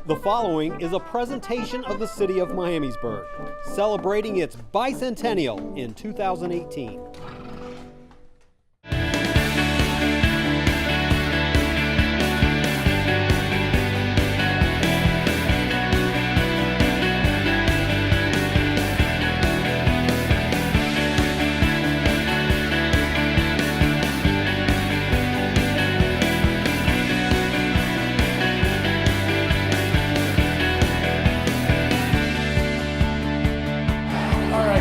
The following is a presentation of the City of Miamisburg, celebrating its bicentennial in 2018.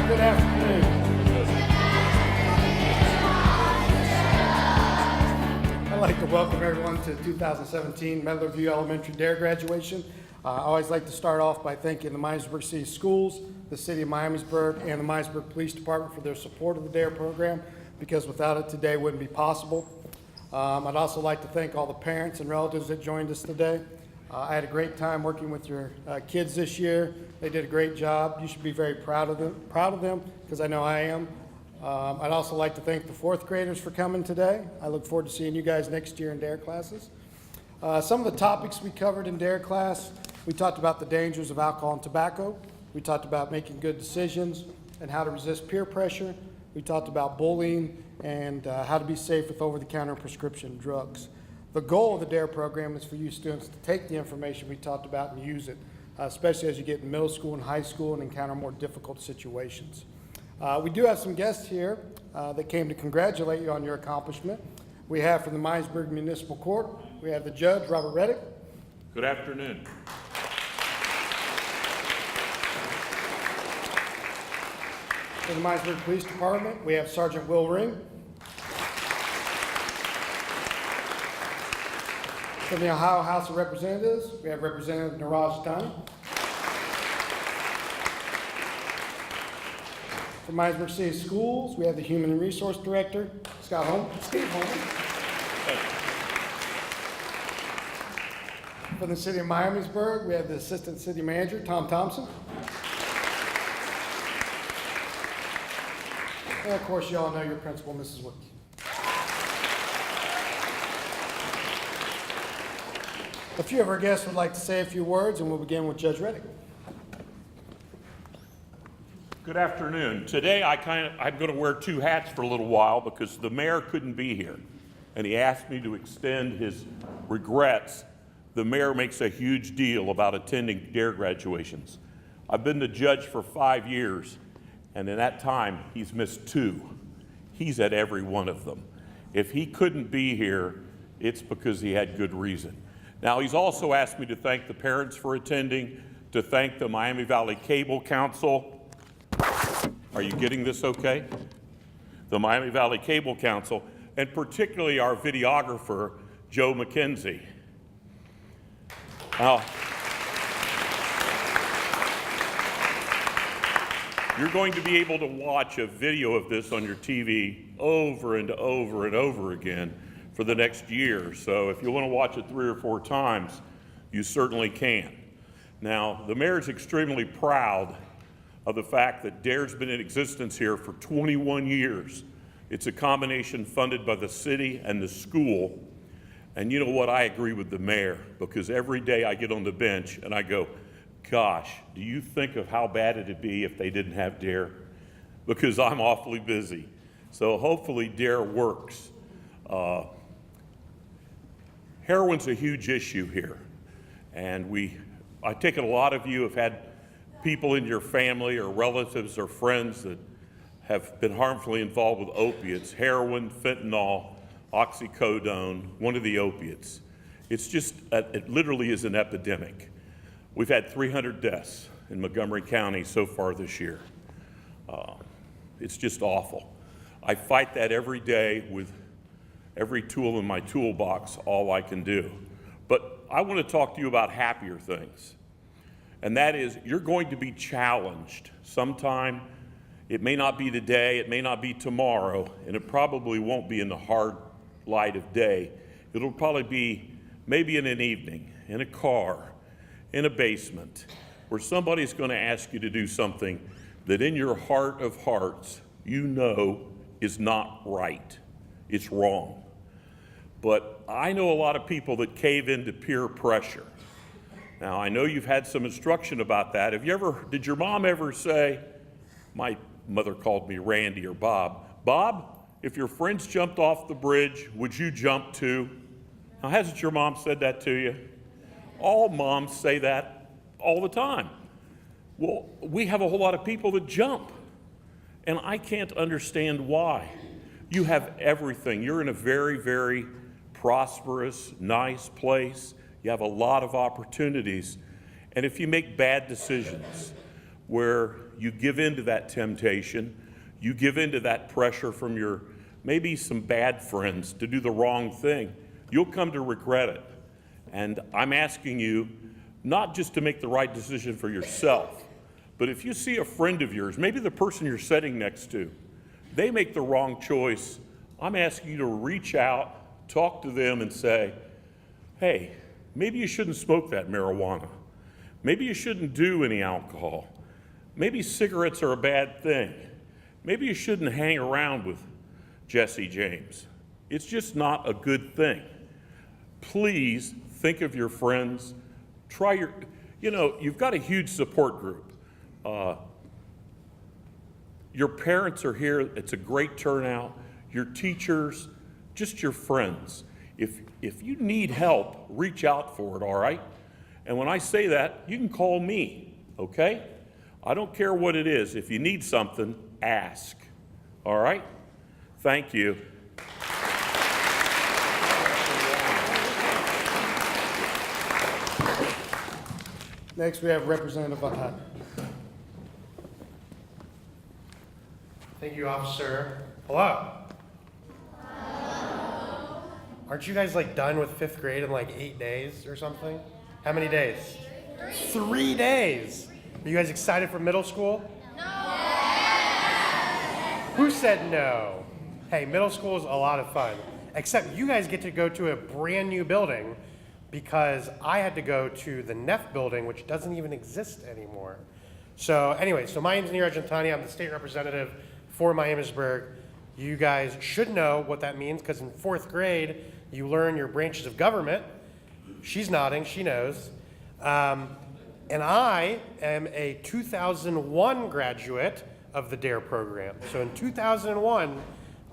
Good afternoon. I'd like to welcome everyone to 2017 Medlar View Elementary D.A.R.E graduation. I always like to start off by thanking the Miamisburg City Schools, the City of Miamisburg, and the Miamisburg Police Department for their support of the D.A.R.E program, because without it today wouldn't be possible. I'd also like to thank all the parents and relatives that joined us today. I had a great time working with your kids this year. They did a great job. You should be very proud of them, because I know I am. I'd also like to thank the fourth graders for coming today. I look forward to seeing you guys next year in D.A.R.E classes. Some of the topics we covered in D.A.R.E class, we talked about the dangers of alcohol and tobacco. We talked about making good decisions and how to resist peer pressure. We talked about bullying and how to be safe with over-the-counter prescription drugs. The goal of the D.A.R.E program is for you students to take the information we talked about and use it, especially as you get in middle school and high school and encounter more difficult situations. We do have some guests here that came to congratulate you on your accomplishment. We have from the Miamisburg Municipal Court, we have the judge, Robert Reddick. Good afternoon. From the Miamisburg Police Department, we have Sergeant Will Ring. From the Ohio House of Representatives, we have Representative Niraj Dani. From Miamisburg City Schools, we have the Human Resource Director, Steve Holman. From the City of Miamisburg, we have the Assistant City Manager, Tom Thompson. And of course, you all know your principal, Mrs. Wilkie. A few of our guests would like to say a few words, and we'll begin with Judge Reddick. Good afternoon. Today I'm going to wear two hats for a little while because the mayor couldn't be here, and he asked me to extend his regrets. The mayor makes a huge deal about attending D.A.R.E graduations. I've been the judge for 5 years, and in that time he's missed 2. He's at every one of them. If he couldn't be here, it's because he had good reason. Now, he's also asked me to thank the parents for attending, to thank the Miami Valley Cable Council. Are you getting this okay? The Miami Valley Cable Council, and particularly our videographer, Joe McKenzie. Now, you're going to be able to watch a video of this on your TV over and over and over again for the next year. So if you want to watch it 3 or 4 times, you certainly can. Now, the mayor's extremely proud of the fact that D.A.R.E's been in existence here for 21 years. It's a combination funded by the city and the school. And you know what? I agree with the mayor, because every day I get on the bench and I go, gosh, do you think of how bad it'd be if they didn't have D.A.R.E? Because I'm awfully busy. So hopefully D.A.R.E works. Heroin's a huge issue here, and I take it a lot of you have had people in your family or relatives or friends that have been harmfully involved with opiates, heroin, fentanyl, oxycodone, one of the opiates. It's just, it literally is an epidemic. We've had 300 deaths in Montgomery County so far this year. It's just awful. I fight that every day with every tool in my toolbox, all I can do. But I want to talk to you about happier things. And that is, you're going to be challenged sometime. It may not be today, it may not be tomorrow, and it probably won't be in the hard light of day. It'll probably be maybe in an evening, in a car, in a basement, where somebody's going to ask you to do something that in your heart of hearts, you know is not right. It's wrong. But I know a lot of people that cave into peer pressure. Now, I know you've had some instruction about that. Did your mom ever say, my mother called me Randy or Bob, Bob, if your friends jumped off the bridge, would you jump too? Now, hasn't your mom said that to you? All moms say that all the time. Well, we have a whole lot of people that jump, and I can't understand why. You have everything. You're in a very, very prosperous, nice place. You have a lot of opportunities. And if you make bad decisions where you give in to that temptation, you give in to that pressure from your maybe some bad friends to do the wrong thing, you'll come to regret it. And I'm asking you not just to make the right decision for yourself, but if you see a friend of yours, maybe the person you're sitting next to, they make the wrong choice, I'm asking you to reach out, talk to them and say, hey, maybe you shouldn't smoke that marijuana. Maybe you shouldn't do any alcohol. Maybe cigarettes are a bad thing. Maybe you shouldn't hang around with Jesse James. It's just not a good thing. Please think of your friends. You've got a huge support group. Your parents are here. It's a great turnout. Your teachers, just your friends. If you need help, reach out for it, all right? And when I say that, you can call me, okay? I don't care what it is. If you need something, ask, all right? Thank you. Next, we have Representative Van Houten. Thank you, officer. Hello. Aren't you guys like done with 5th grade in like 8 days or something? How many days? 3 days. Are you guys excited for middle school? No. Who said no? Hey, middle school is a lot of fun. Except you guys get to go to a brand new building because I had to go to the Neff building, which doesn't even exist anymore. So anyway, my name's D.A.R.E. I'm the state representative for Miamisburg. You guys should know what that means because in 4th grade, you learn your branches of government. She's nodding, she knows. And I am a 2001 graduate of the D.A.R.E. program. So in 2001,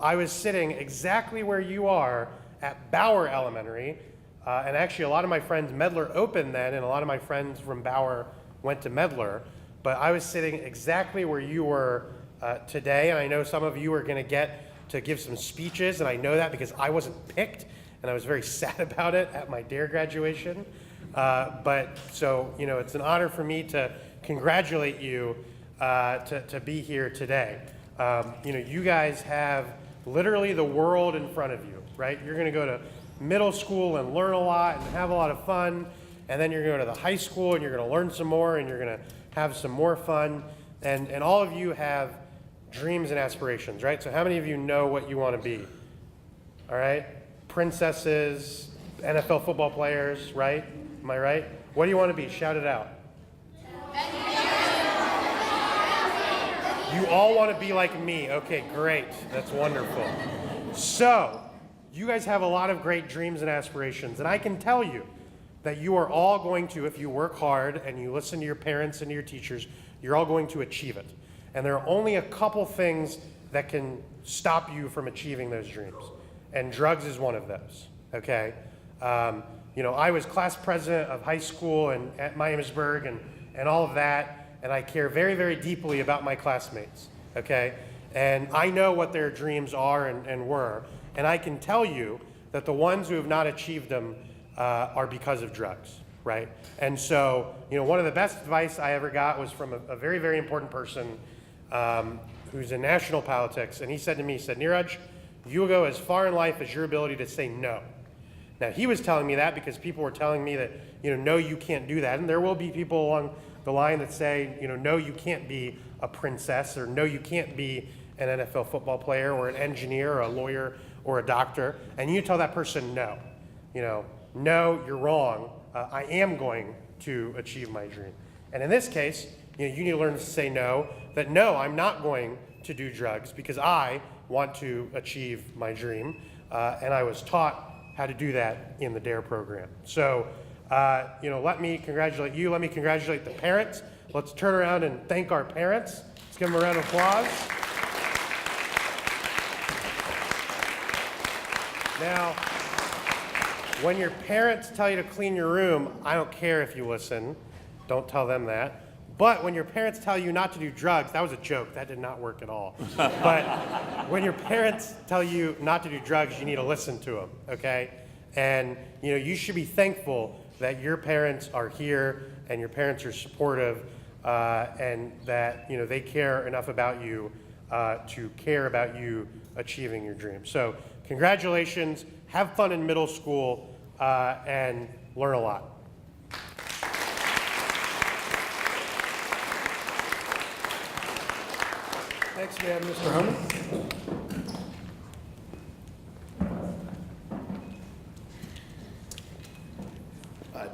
I was sitting exactly where you are at Bauer Elementary. And actually, a lot of my friends, Medlar opened then, and a lot of my friends from Bauer went to Medlar. But I was sitting exactly where you were today, and I know some of you are going to get to give some speeches, and I know that because I wasn't picked, and I was very sad about it at my D.A.R.E. graduation. It's an honor for me to congratulate you to be here today. You guys have literally the world in front of you, right? You're going to go to middle school and learn a lot and have a lot of fun, and then you're going to go to the high school and you're going to learn some more and you're going to have some more fun, and all of you have dreams and aspirations, right? So how many of you know what you want to be? All right? Princesses, NFL football players, right? Am I right? What do you want to be? Shout it out. You all want to be like me. Okay, great. That's wonderful. So, you guys have a lot of great dreams and aspirations, and I can tell you that you are all going to, if you work hard and you listen to your parents and to your teachers, you're all going to achieve it. And there are only a couple things that can stop you from achieving those dreams. And drugs is one of those, okay? I was class president of high school and at Miamisburg and all of that, and I care very, very deeply about my classmates, okay? And I know what their dreams are and were, and I can tell you that the ones who have not achieved them are because of drugs, right? And so, one of the best advice I ever got was from a very, very important person who's in national politics, and he said to me, Neeraj, you will go as far in life as your ability to say no. Now, he was telling me that because people were telling me that, no, you can't do that. And there will be people along the line that say, no, you can't be a princess, or no, you can't be an NFL football player or an engineer or a lawyer or a doctor. And you tell that person no. No, you're wrong. I am going to achieve my dream. And in this case, you need to learn to say no, that no, I'm not going to do drugs because I want to achieve my dream. And I was taught how to do that in the D.A.R.E. program. So let me congratulate you. Let me congratulate the parents. Let's turn around and thank our parents. Let's give them a round of applause. Now, when your parents tell you to clean your room, I don't care if you listen. Don't tell them that. But when your parents tell you not to do drugs, that was a joke. That did not work at all. But when your parents tell you not to do drugs, you need to listen to them, okay? And, you should be thankful that your parents are here and your parents are supportive and that, they care enough about you to care about you achieving your dreams. So congratulations, have fun in middle school, and learn a lot. Next, we have Mr. Homan.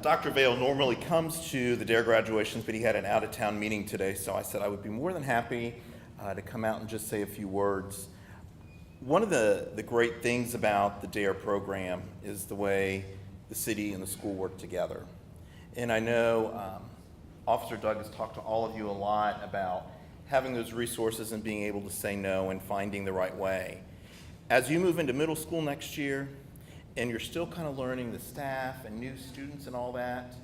Dr. Vail normally comes to the D.A.R.E graduations, but he had an out-of-town meeting today, so I said I would be more than happy to come out and just say a few words. One of the great things about the D.A.R.E program is the way the city and the school work together. And I know Officer Doug has talked to all of you a lot about having those resources and being able to say no and finding the right way. As you move into middle school next year, and you're still kind of learning the staff and new students and all that,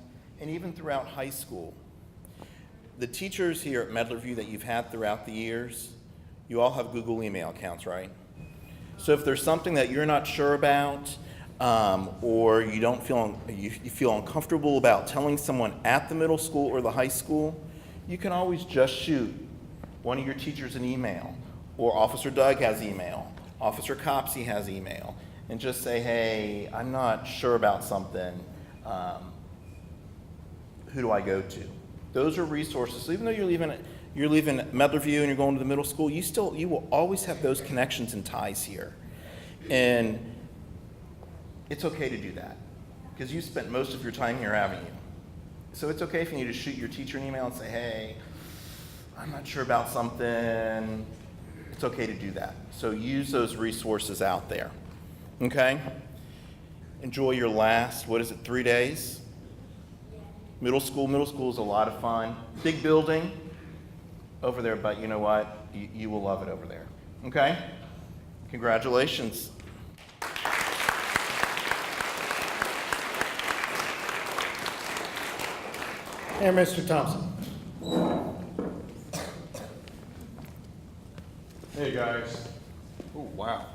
and even throughout high school, the teachers here at Medlar View that you've had throughout the years, you all have Google email accounts, right? So if there's something that you're not sure about, or you don't feel you feel uncomfortable about telling someone at the middle school or the high school, you can always just shoot one of your teachers an email, or Officer Doug has email, Officer Copsey has email, and just say, hey, I'm not sure about something, who do I go to? Those are resources. So even though you're leaving Medlar View and you're going to the middle school, you will always have those connections and ties here. And it's okay to do that, because you spent most of your time here, haven't you? So it's okay if you need to shoot your teacher an email and say, hey, I'm not sure about something. It's okay to do that. So use those resources out there, okay? Enjoy your last, 3 days? Middle school is a lot of fun. Big building over there, but you know what? You will love it over there, okay? Congratulations. And Mr. Thompson. Hey guys. Oh, wow.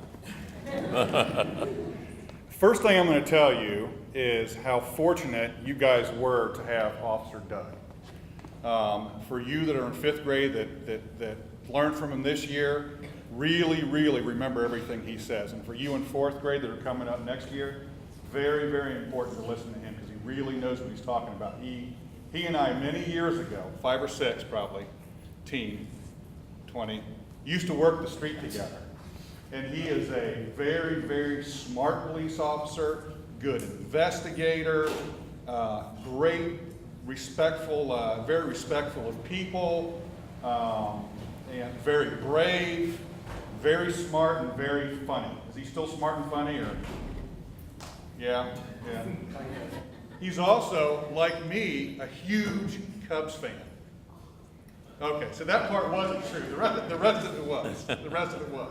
First thing I'm going to tell you is how fortunate you guys were to have Officer Doug. For you that are in 5th grade that learned from him this year, really remember everything he says. And for you in 4th grade that are coming up next year, very, very important to listen to him, because he really knows what he's talking about. He and I, many years ago, 5 or 6 probably, 20, used to work the street together. And he is a very, very smart police officer, good investigator, great, respectful, very respectful of people, and very brave, very smart, and very funny. Is he still smart and funny, or? Yeah. He's also, like me, a huge Cubs fan. Okay, so that part wasn't true. The rest of it was. The rest of it was.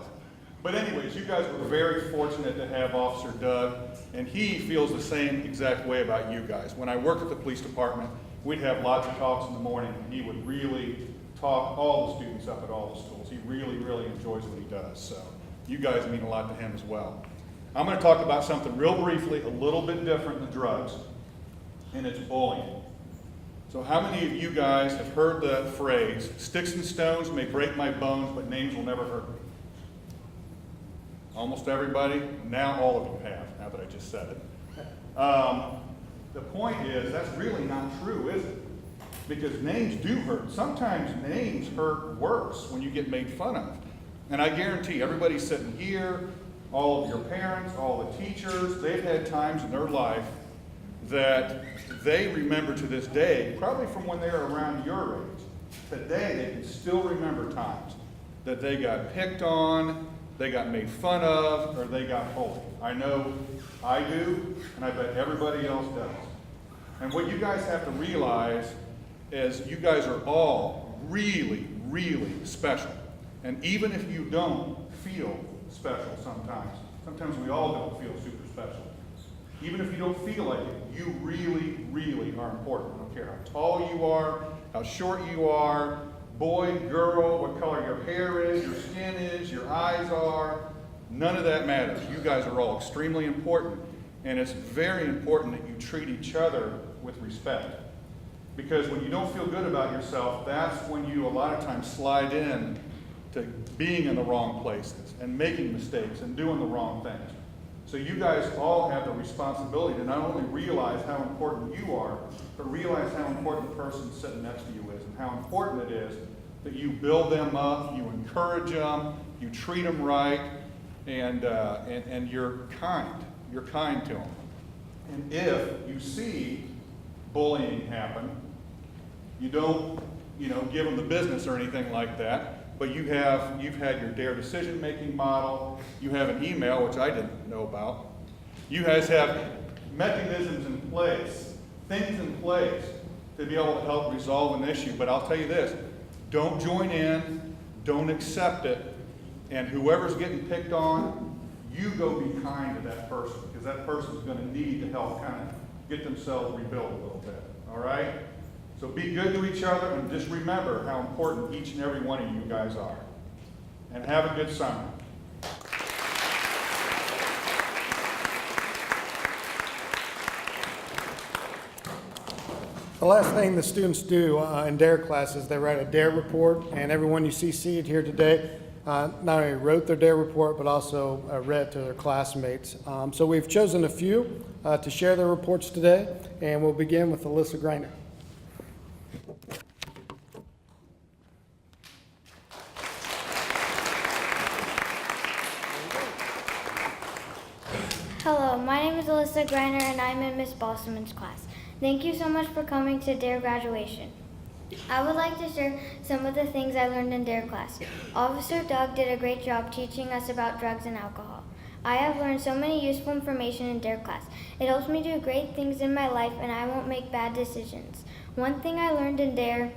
But anyways, you guys were very fortunate to have Officer Doug, and he feels the same exact way about you guys. When I worked at the police department, we'd have lots of talks in the morning, and he would really talk all the students up at all the schools. He really enjoys what he does. So you guys mean a lot to him as well. I'm going to talk about something real briefly, a little bit different than drugs, and it's bullying. So how many of you guys have heard the phrase, sticks and stones may break my bones, but names will never hurt me? Almost everybody. Now all of you have, now that I just said it. The point is, that's really not true, is it? Because names do hurt. Sometimes names hurt worse when you get made fun of. And I guarantee everybody sitting here, all of your parents, all the teachers, they've had times in their life that they remember to this day, probably from when they were around your age. Today, they can still remember times that they got picked on, they got made fun of, or they got bullied. I know I do, and I bet everybody else does. And what you guys have to realize is you guys are all really, really special. And even if you don't feel special sometimes we all don't feel super special. Even if you don't feel like it, you really, really are important. I don't care how tall you are, how short you are, boy, girl, what color your hair is, your skin is, your eyes are. None of that matters. You guys are all extremely important. And it's very important that you treat each other with respect. Because when you don't feel good about yourself, that's when you a lot of times slide in to being in the wrong places and making mistakes and doing the wrong things. So you guys all have the responsibility to not only realize how important you are, but realize how important the person sitting next to you is and how important it is that you build them up, you encourage them, you treat them right, and you're kind. You're kind to them. And if you see bullying happen, you don't, give them the business or anything like that. But you've had your D.A.R.E decision-making model. You have an email, which I didn't know about. You guys have mechanisms in place, things in place to be able to help resolve an issue. But I'll tell you this, don't join in, don't accept it, and whoever's getting picked on, you go be kind to that person, because that person's going to need to help kind of get themselves rebuilt a little bit, all right? So be good to each other, and just remember how important each and every one of you guys are. And have a good summer. The last thing the students do in D.A.R.E class is they write a D.A.R.E report, and everyone you see seated here today not only wrote their D.A.R.E report, but also read to their classmates. So we've chosen a few to share their reports today, and we'll begin with Alyssa Greiner. Hello, my name is Alyssa Greiner and I'm in Miss Bosselman's class. Thank you so much for coming to D.A.R.E graduation. I would like to share some of the things I learned in D.A.R.E class. Officer Doug did a great job teaching us about drugs and alcohol. I have learned so many useful information in D.A.R.E class. It helps me do great things in my life and I won't make bad decisions. One thing I learned in D.A.R.E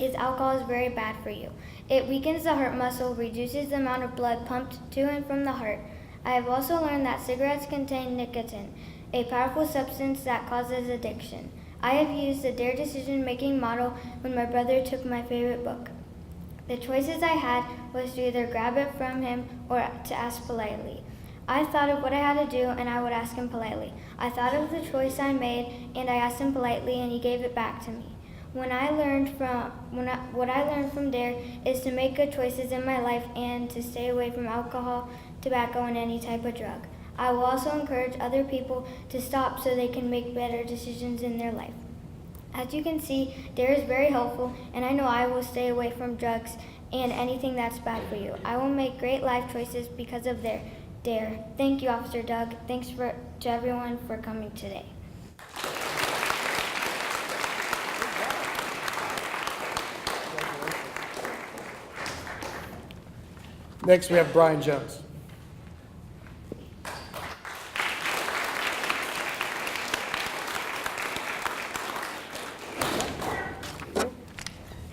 is alcohol is very bad for you. It weakens the heart muscle, reduces the amount of blood pumped to and from the heart. I have also learned that cigarettes contain nicotine, a powerful substance that causes addiction. I have used the D.A.R.E decision-making model when my brother took my favorite book. The choices I had was to either grab it from him or to ask politely. I thought of what I had to do and I would ask him politely. I thought of the choice I made and I asked him politely and he gave it back to me. What I learned from D.A.R.E is to make good choices in my life and to stay away from alcohol, tobacco, and any type of drug. I will also encourage other people to stop so they can make better decisions in their life. As you can see, D.A.R.E is very helpful, and I know I will stay away from drugs and anything that's bad for you. I will make great life choices because of D.A.R.E. Thank you, Officer Doug. Thanks to everyone for coming today. Next, we have Brian Jones.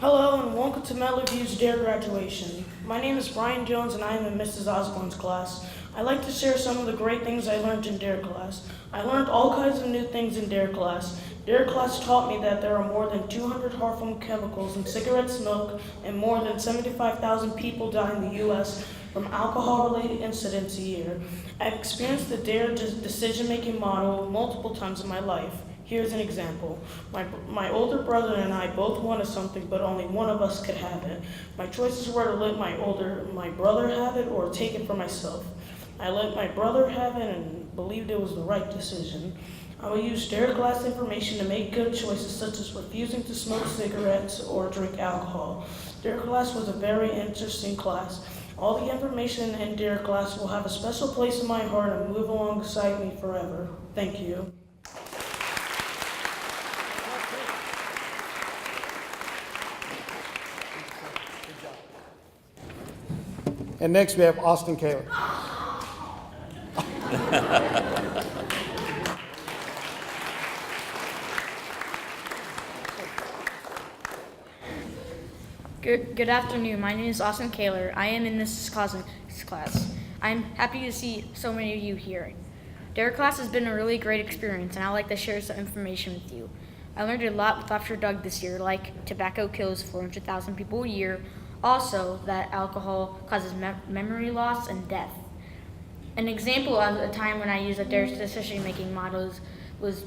Hello and welcome to Medlar View's D.A.R.E graduation. My name is Brian Jones and I am in Mrs. Osborne's class. I'd like to share some of the great things I learned in D.A.R.E class. I learned all kinds of new things in D.A.R.E class. D.A.R.E class taught me that there are more than 200 harmful chemicals in cigarette smoke and more than 75,000 people die in the U.S. from alcohol-related incidents a year. I've experienced the D.A.R.E decision-making model multiple times in my life. Here's an example. My older brother and I both wanted something, but only one of us could have it. My choices were to let my brother have it or take it for myself. I let my brother have it and believed it was the right decision. I will use D.A.R.E class information to make good choices such as refusing to smoke cigarettes or drink alcohol. D.A.R.E class was a very interesting class. All the information in D.A.R.E class will have a special place in my heart and move alongside me forever. Thank you. And next, we have Austin Kaler. Good afternoon. My name is Austin Kaler. I am in Mrs. Cosmics class. I'm happy to see so many of you here. D.A.R.E class has been a really great experience, and I'd like to share some information with you. I learned a lot with Officer Doug this year, like tobacco kills 400,000 people a year, also that alcohol causes memory loss and death. An example of a time when I used a D.A.R.E decision-making model was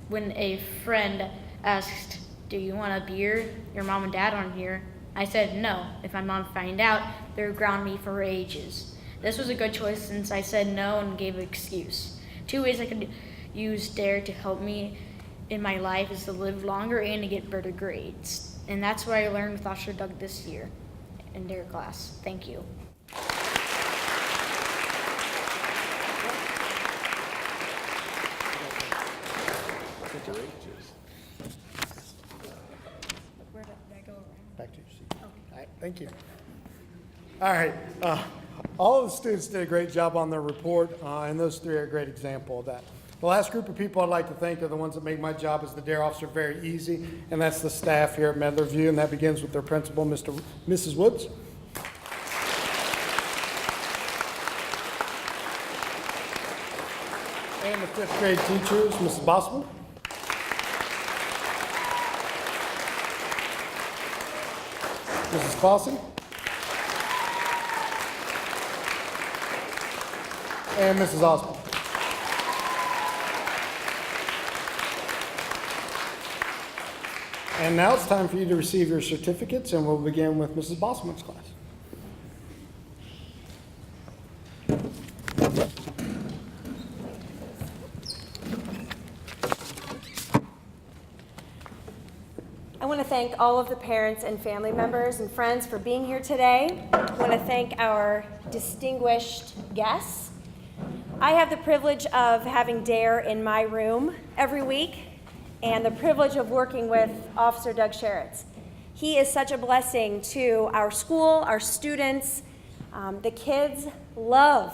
when a friend asked, "Do you want a beer? Your mom and dad aren't here." I said no. If my mom found out, they would ground me for ages. This was a good choice since I said no and gave an excuse. 2 ways I could use D.A.R.E to help me in my life is to live longer and to get better grades. And that's what I learned with Officer Doug this year in D.A.R.E class. Thank you. Where did I go around? Back to your seat. All right, thank you. All right, all of the students did a great job on their report, and those three are a great example of that. The last group of people I'd like to thank are the ones that make my job as the D.A.R.E officer very easy, and that's the staff here at Medlar View, and that begins with their principal, Mrs. Woods. And the fifth grade teachers, Mrs. Bosman. Mrs. Clausen. And Mrs. Osborne. And now it's time for you to receive your certificates, and we'll begin with Mrs. Bosman's class. I want to thank all of the parents and family members and friends for being here today. I want to thank our distinguished guests. I have the privilege of having D.A.R.E in my room every week and the privilege of working with Officer Doug Sheretz. He is such a blessing to our school, our students. The kids love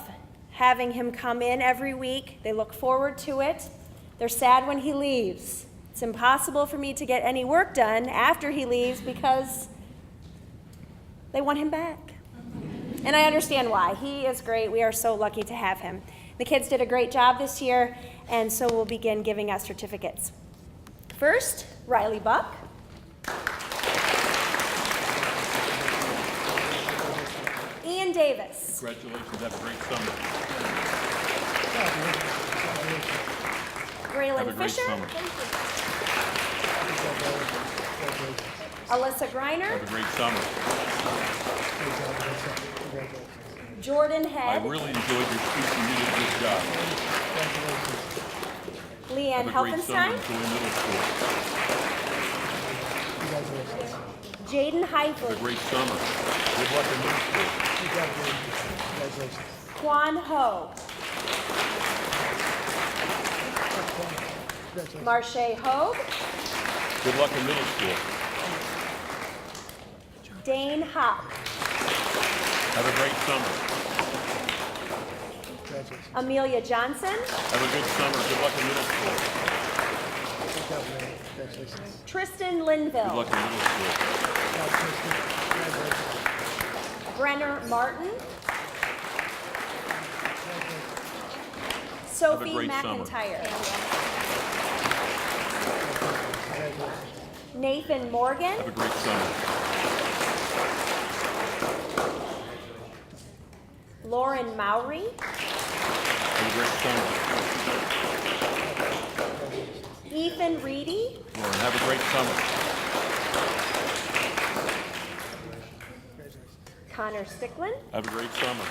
having him come in every week. They look forward to it. They're sad when he leaves. It's impossible for me to get any work done after he leaves because they want him back. And I understand why. He is great. We are so lucky to have him. The kids did a great job this year, and so we'll begin giving out certificates. First, Riley Buck. Ian Davis. Congratulations, have a great summer. Braylon Have a great Fisher. summer. Alyssa Griner. Have a great summer. Jordan I Head. really enjoyed your speech and you did a good job. Leanne Have a great summer. Helfenstein. Enjoy middle school. Jaden Have a Heifel. great summer. Good luck in middle school. Quan Ho. Marche Hogue. Good luck in middle school. Dane Hopp. Have a great summer. Amelia Johnson. Have a good summer. Good luck in middle school. Tristan Good Linville. luck in middle school. Brenner Martin. Sophie great summer. McIntyre. Nathan Morgan. Have a great summer. Lauren Mowry. Have a great summer. Ethan Reedy. Lauren, have a great summer. Connor Sticklin. Have a great summer.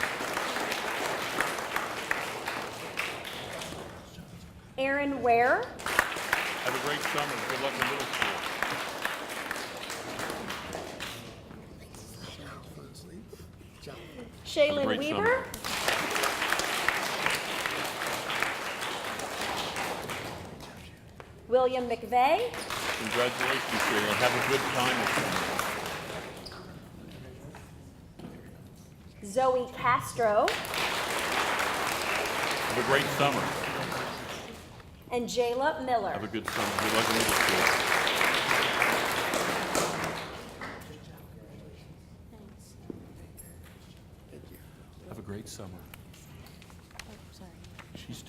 Aaron Ware. Have a great summer. Good luck in middle school. Shaylin great Weaver. summer. William McVeigh. Congratulations, Sharon. Have a good time this summer. Zoe Castro. Have a great summer. And Jayla Miller. Have a good summer. Good luck in middle school.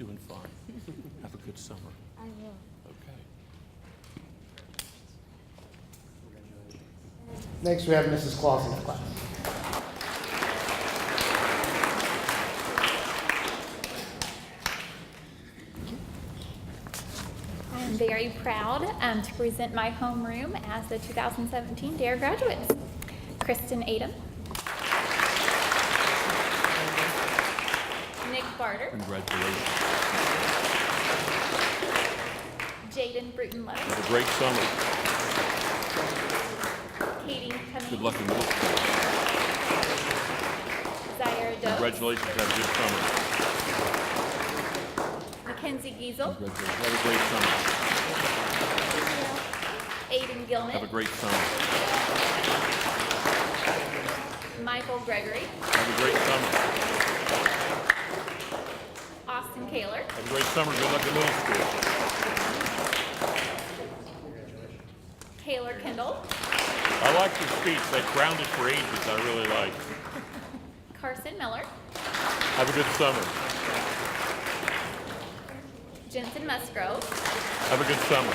doing fine. Have a good summer. I will. Okay. Next, we have Mrs. Clausen's class. I'm very proud to present my homeroom as the 2017 D.A.R.E graduates. Kristen Adam, Nick Barter, Congratulations. Jaden Bruton-Lowe, Have a great summer. Katie Cummings, Good luck in middle school. Zaire Doe, Congratulations. Have a good summer. Mackenzie Giesel, Congratulations. Have a great summer. Aiden Gilman, Have a great summer. Michael Gregory, Have a great summer. Austin Kaler, Have a great summer. Good luck in middle school. Taylor Kendall, I like your speech. That grounded for ages I really like. Carson Miller, Have a good summer. Jensen Musgrove, Have a good summer.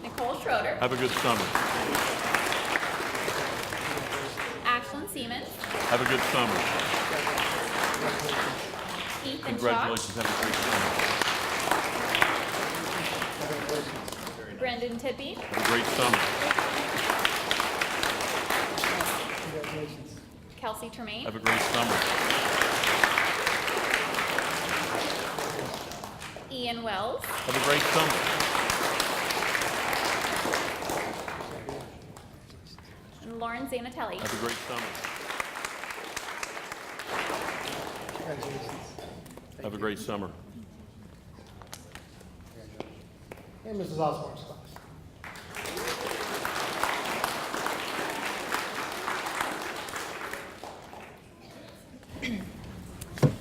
Nicole Schroeder, Have a good summer. Ashlyn Siemens, Have a good summer. Ethan Congratulations. Have a great summer. Shaw, Brendan Tippy, Have a great summer. Kelsey Tremaine, Have a great summer. Ian Wells, Have a great summer. and Lauren Zanatelli. Have a great summer. Have a great summer. And Mrs. Osborne's class.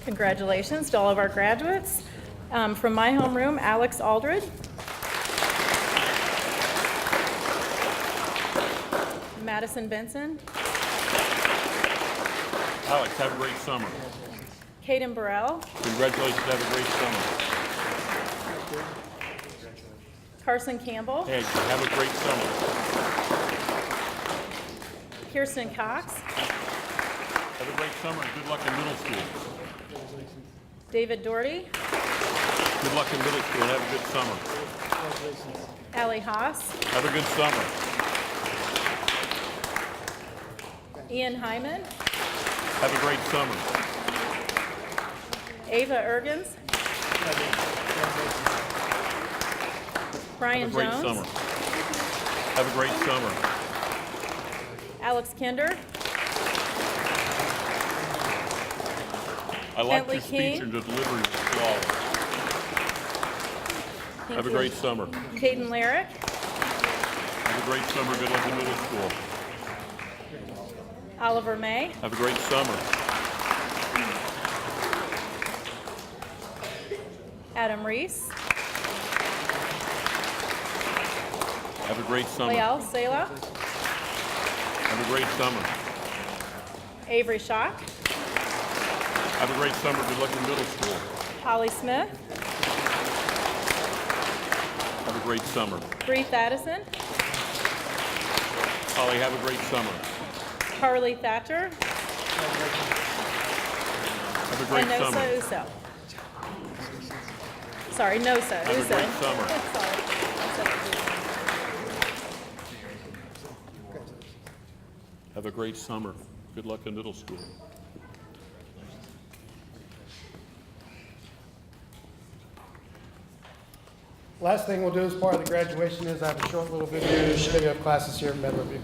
Congratulations to all of our graduates. From my homeroom, Alex Aldred. Madison Benson. Alex, have a great summer. Caden Burrell. Congratulations. Have a great summer. Carson Campbell. Hey, have a great summer. Kirsten Cox. Have a great summer and good luck in middle school. David Doherty. Good luck in middle school and have a good summer. Allie Haas. Have a good summer. Ian Hyman. Have a great summer. Ava Ergens. Brian Have a great Jones. summer. Have a great summer. Alex Kinder. I liked Bentley your speech King. and the delivery was flawless. Thank Have a you. great summer. Caden Larrick. Have a great summer. Good luck in middle school. Oliver May. Have a great summer. Adam Reese. Have a great summer. Leal Sela. Have a great summer. Avery Schock. Have a great summer. Good luck in middle school. Holly Smith. Have a great summer. Bree Thaddeson. Holly, have a great summer. Carly Thatcher. Have a great And Nosa summer. Uso. Sorry, Nosa Have a Uso. great summer. Sorry. Have a great summer. Good luck in middle school. Last thing we'll do as part of the graduation is I have a short little video of classes here at Medlar View.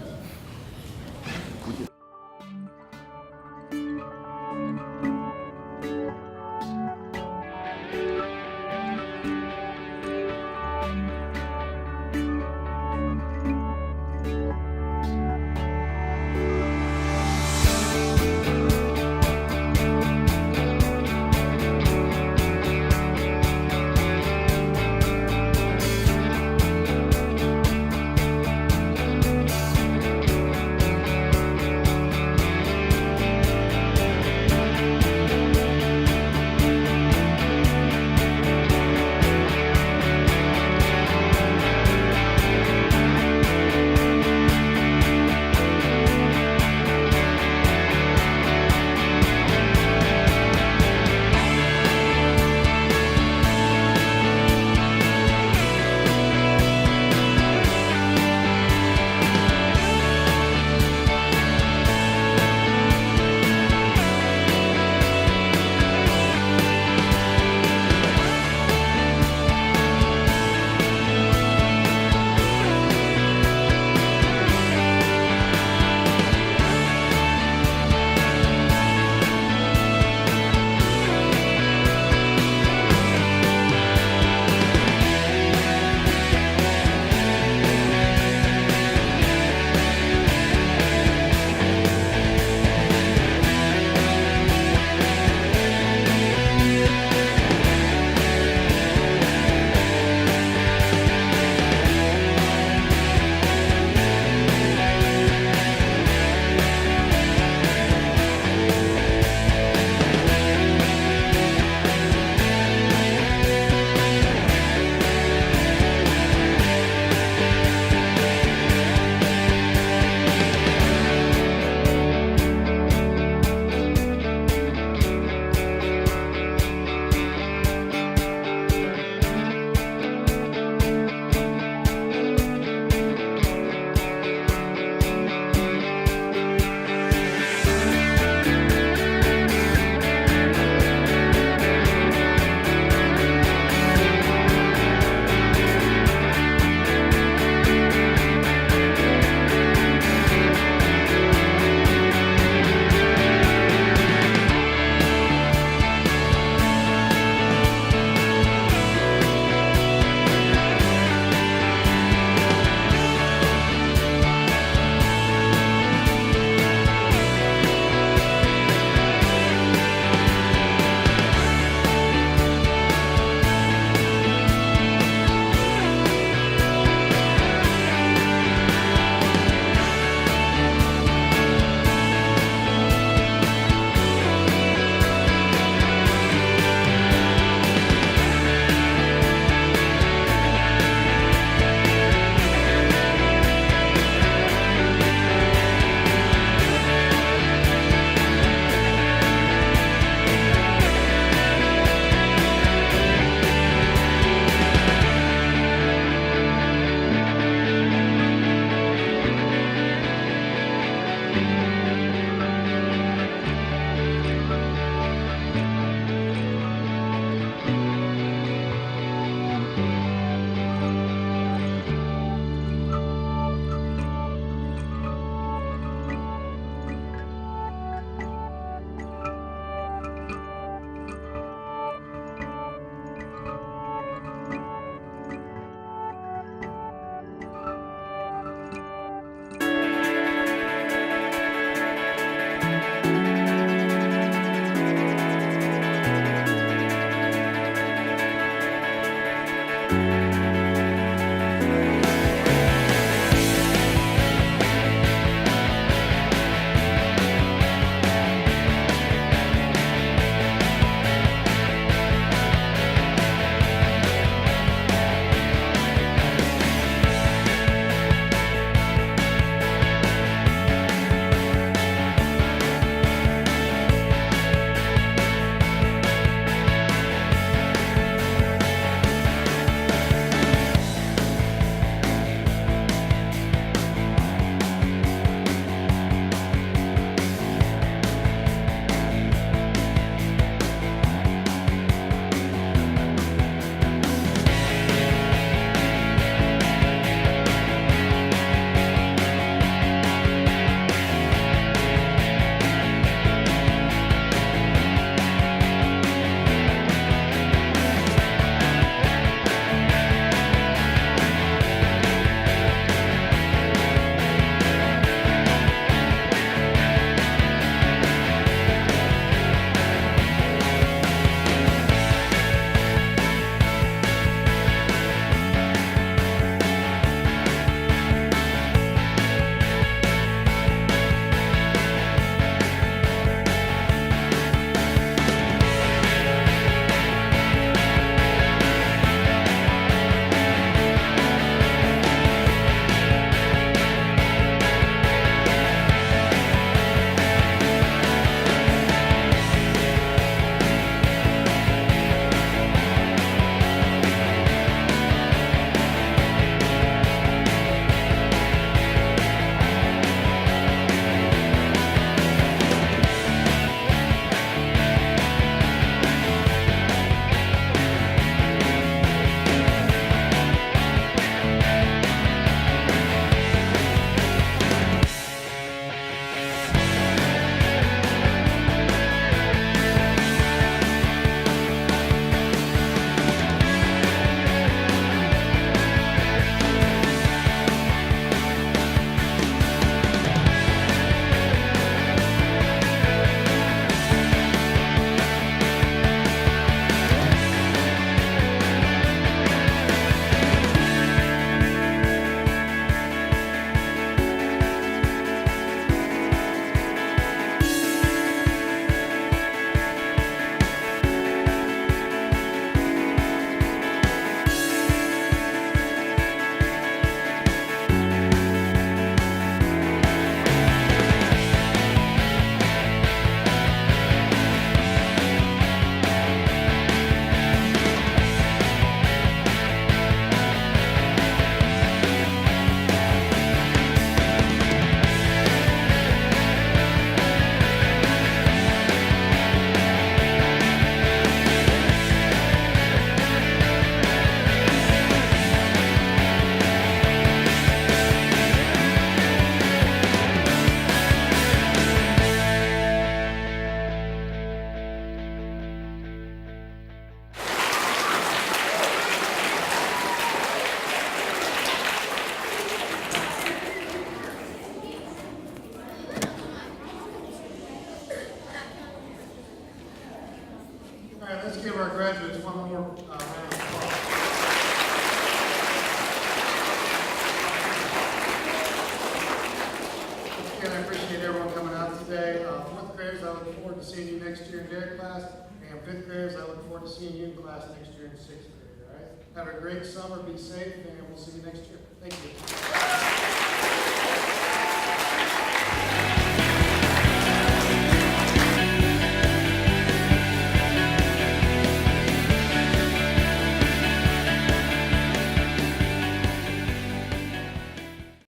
to seeing you next year in D.A.R.E class. And fifth graders, I look forward to seeing you in class next year in sixth grade, all right? Have a great summer, be safe, and we'll see you next year. Thank you.